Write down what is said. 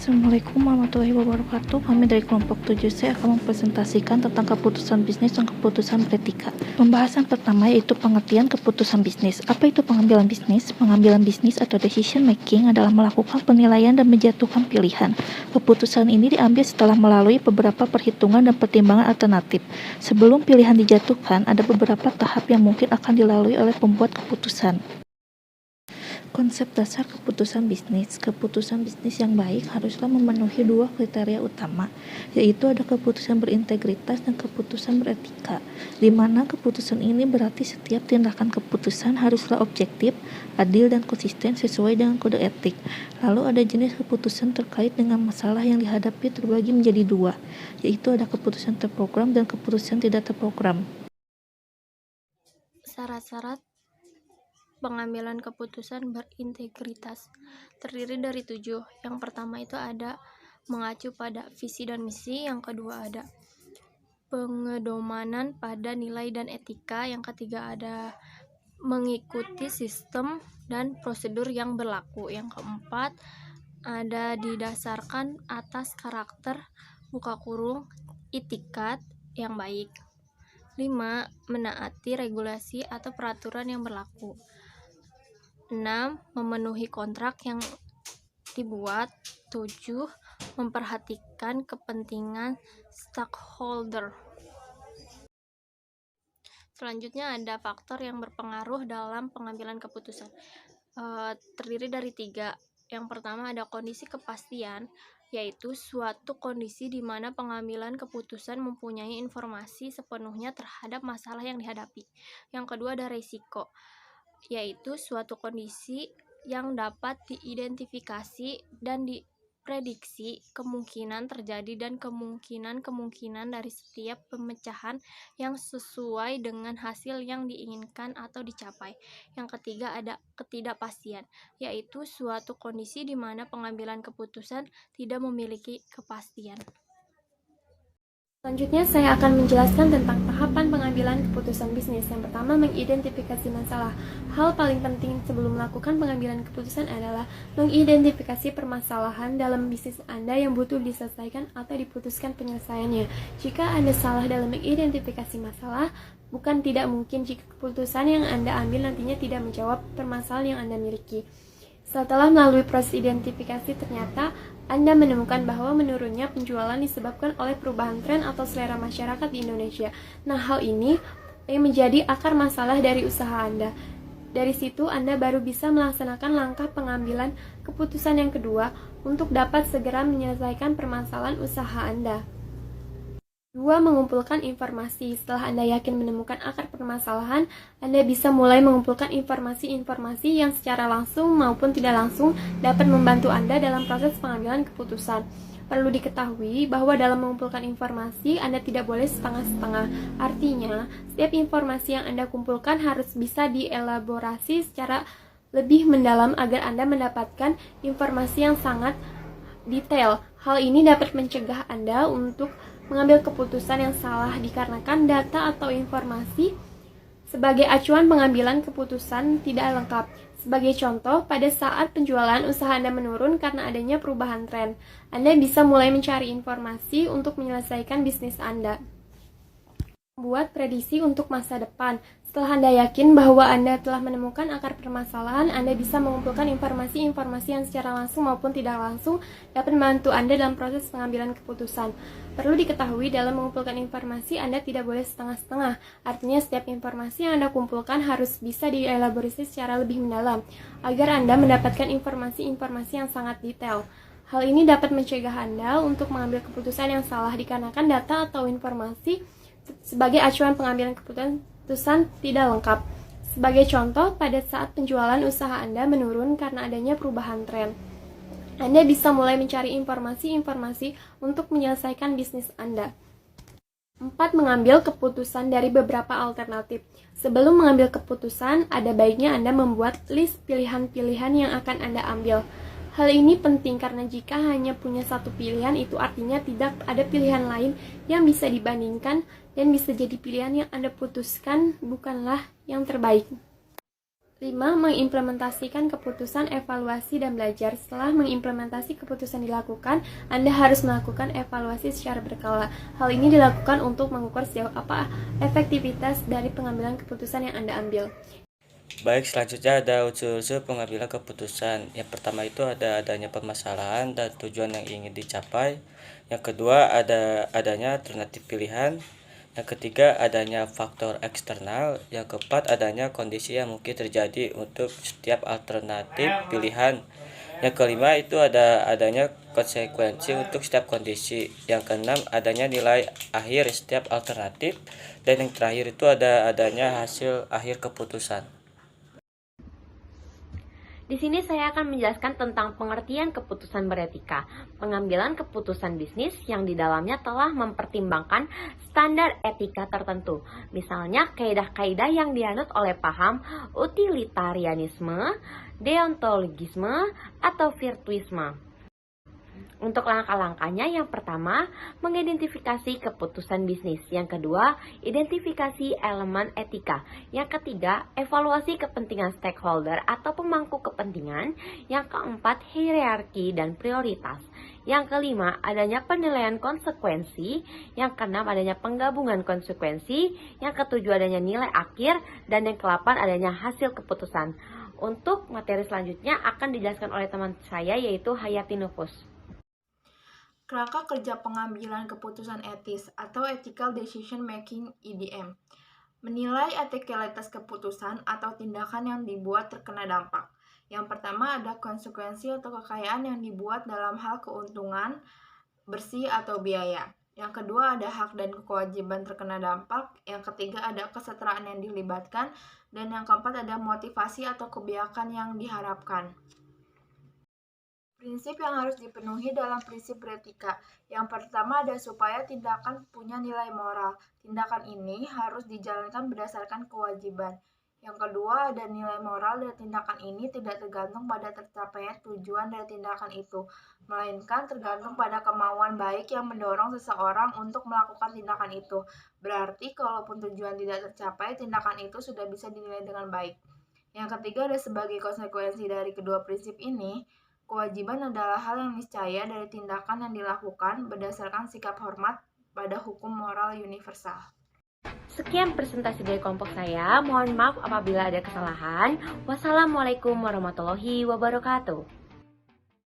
Assalamualaikum warahmatullahi wabarakatuh. Kami dari kelompok 7C akan mempresentasikan tentang keputusan bisnis dan keputusan beretika. Pembahasan pertama yaitu pengertian keputusan bisnis. Apa itu pengambilan bisnis? Pengambilan bisnis atau decision making adalah melakukan penilaian dan menjatuhkan pilihan. Keputusan ini diambil setelah melalui beberapa perhitungan dan pertimbangan alternatif. Sebelum pilihan dijatuhkan, ada beberapa tahap yang mungkin akan dilalui oleh pembuat keputusan. Konsep dasar keputusan bisnis. Keputusan bisnis yang baik haruslah memenuhi dua kriteria utama, yaitu ada keputusan berintegritas dan keputusan beretika, di mana keputusan ini berarti setiap tindakan keputusan haruslah objektif, adil, dan konsisten sesuai dengan kode etik. Lalu ada jenis keputusan terkait dengan masalah yang dihadapi terbagi menjadi dua, yaitu ada keputusan terprogram dan keputusan tidak terprogram. Syarat-syarat pengambilan keputusan berintegritas terdiri dari 7. Yang pertama itu ada mengacu pada visi dan misi. Yang kedua ada pengedomanan pada nilai dan etika. Yang ketiga ada mengikuti sistem dan prosedur yang berlaku. Yang keempat ada didasarkan atas karakter itikat yang baik. 5. Menaati regulasi atau peraturan yang berlaku. 6. Memenuhi kontrak yang dibuat. 7. Memperhatikan kepentingan stakeholder. Selanjutnya ada faktor yang berpengaruh dalam pengambilan keputusan. Terdiri dari 3. Yang pertama ada kondisi kepastian, yaitu suatu kondisi di mana pengambilan keputusan mempunyai informasi sepenuhnya terhadap masalah yang dihadapi. Yang kedua ada resiko, yaitu suatu kondisi yang dapat diidentifikasi dan diprediksi kemungkinan terjadi dan kemungkinan dari setiap pemecahan yang sesuai dengan hasil yang diinginkan atau dicapai. Yang ketiga ada ketidakpastian, yaitu suatu kondisi di mana pengambilan keputusan tidak memiliki kepastian. Selanjutnya saya akan menjelaskan tentang tahapan pengambilan keputusan bisnis. Yang pertama, mengidentifikasi masalah. Hal paling penting sebelum melakukan pengambilan keputusan adalah mengidentifikasi permasalahan dalam bisnis Anda yang butuh diselesaikan atau diputuskan penyelesaiannya. Jika Anda salah dalam mengidentifikasi masalah, bukan tidak mungkin jika keputusan yang Anda ambil nantinya tidak menjawab permasalahan yang Anda miliki. Setelah melalui proses identifikasi, ternyata Anda menemukan bahwa menurunnya penjualan disebabkan oleh perubahan tren atau selera masyarakat di Indonesia. Nah, hal ini menjadi akar masalah dari usaha Anda. Dari situ, Anda baru bisa melaksanakan langkah pengambilan keputusan yang kedua untuk dapat segera menyelesaikan permasalahan usaha Anda. 2. Mengumpulkan informasi. Setelah Anda yakin menemukan akar permasalahan, Anda bisa mulai mengumpulkan informasi-informasi yang secara langsung maupun tidak langsung dapat membantu Anda dalam proses pengambilan keputusan. Perlu diketahui bahwa dalam mengumpulkan informasi, Anda tidak boleh setengah-setengah. Artinya, setiap informasi yang Anda kumpulkan harus bisa dielaborasi secara lebih mendalam agar Anda mendapatkan informasi yang sangat detail. Hal ini dapat mencegah Anda untuk mengambil keputusan yang salah dikarenakan data atau informasi sebagai acuan pengambilan keputusan tidak lengkap. Sebagai contoh, pada saat penjualan usaha Anda menurun karena adanya perubahan tren, Anda bisa mulai mencari informasi untuk menyelesaikan bisnis Anda. Membuat prediksi untuk masa depan. Setelah Anda yakin bahwa Anda telah menemukan akar permasalahan, Anda bisa mengumpulkan informasi-informasi yang secara langsung maupun tidak langsung dapat membantu Anda dalam proses pengambilan keputusan. Perlu diketahui dalam mengumpulkan informasi, Anda tidak boleh setengah-setengah. Artinya setiap informasi yang Anda kumpulkan harus bisa dielaborasi secara lebih mendalam, agar Anda mendapatkan informasi-informasi yang sangat detail. Hal ini dapat mencegah Anda untuk mengambil keputusan yang salah dikarenakan data atau informasi sebagai acuan pengambilan keputusan tidak lengkap. Sebagai contoh, pada saat penjualan usaha Anda menurun karena adanya perubahan tren, Anda bisa mulai mencari informasi-informasi untuk menyelesaikan bisnis Anda. 4. Mengambil keputusan dari beberapa alternatif. Sebelum mengambil keputusan, ada baiknya Anda membuat list pilihan-pilihan yang akan Anda ambil. Hal ini penting karena jika hanya punya satu pilihan, itu artinya tidak ada pilihan lain yang bisa dibandingkan dan bisa jadi pilihan yang Anda putuskan bukanlah yang terbaik. 5. Mengimplementasikan keputusan, evaluasi, dan belajar. Setelah mengimplementasi keputusan dilakukan, Anda harus melakukan evaluasi secara berkala. Hal ini dilakukan untuk mengukur sejauh apa efektivitas dari pengambilan keputusan yang Anda ambil. Baik, selanjutnya ada unsur-unsur pengambilan keputusan. Yang pertama itu ada adanya permasalahan dan tujuan yang ingin dicapai. Yang kedua adanya alternatif pilihan. Yang ketiga adanya faktor eksternal. Yang keempat adanya kondisi yang mungkin terjadi untuk setiap alternatif pilihan. Yang kelima itu adanya konsekuensi untuk setiap kondisi. Yang keenam adanya nilai akhir setiap alternatif. Dan yang terakhir itu adanya hasil akhir keputusan. Di sini saya akan menjelaskan tentang pengertian keputusan beretika, pengambilan keputusan bisnis yang di dalamnya telah mempertimbangkan standar etika tertentu, misalnya kaidah-kaidah yang dianut oleh paham utilitarianisme, deontologisme, atau virtuisme. Untuk langkah-langkahnya, yang pertama, mengidentifikasi keputusan bisnis. Yang kedua, identifikasi elemen etika. Yang ketiga, evaluasi kepentingan stakeholder atau pemangku kepentingan. Yang keempat, hierarki dan prioritas. Yang kelima, adanya penilaian konsekuensi. Yang keenam, adanya penggabungan konsekuensi. Yang ketujuh, adanya nilai akhir. Dan yang kedelapan, adanya hasil keputusan. Untuk materi selanjutnya akan dijelaskan oleh teman saya, yaitu Hayati Nufus. Kerangka kerja pengambilan keputusan etis atau Ethical Decision Making (EDM). Menilai etikalitas keputusan atau tindakan yang dibuat terkena dampak. Yang pertama ada konsekuensi atau kekayaan yang dibuat dalam hal keuntungan, bersih atau biaya. Yang kedua ada hak dan kewajiban terkena dampak. Yang ketiga ada kesetaraan yang dilibatkan. Dan yang keempat ada motivasi atau kebijakan yang diharapkan. Prinsip yang harus dipenuhi dalam prinsip beretika. Yang pertama ada supaya tindakan punya nilai moral. Tindakan ini harus dijalankan berdasarkan kewajiban. Yang kedua ada nilai moral dari tindakan ini tidak tergantung pada tercapainya tujuan dari tindakan itu, melainkan tergantung pada kemauan baik yang mendorong seseorang untuk melakukan tindakan itu. Berarti kalaupun tujuan tidak tercapai, tindakan itu sudah bisa dinilai dengan baik. Yang ketiga ada sebagai konsekuensi dari kedua prinsip ini, kewajiban adalah hal yang niscaya dari tindakan yang dilakukan berdasarkan sikap hormat pada hukum moral universal. Sekian presentasi dari kelompok saya. Mohon maaf apabila ada kesalahan. Wassalamualaikum warahmatullahi wabarakatuh.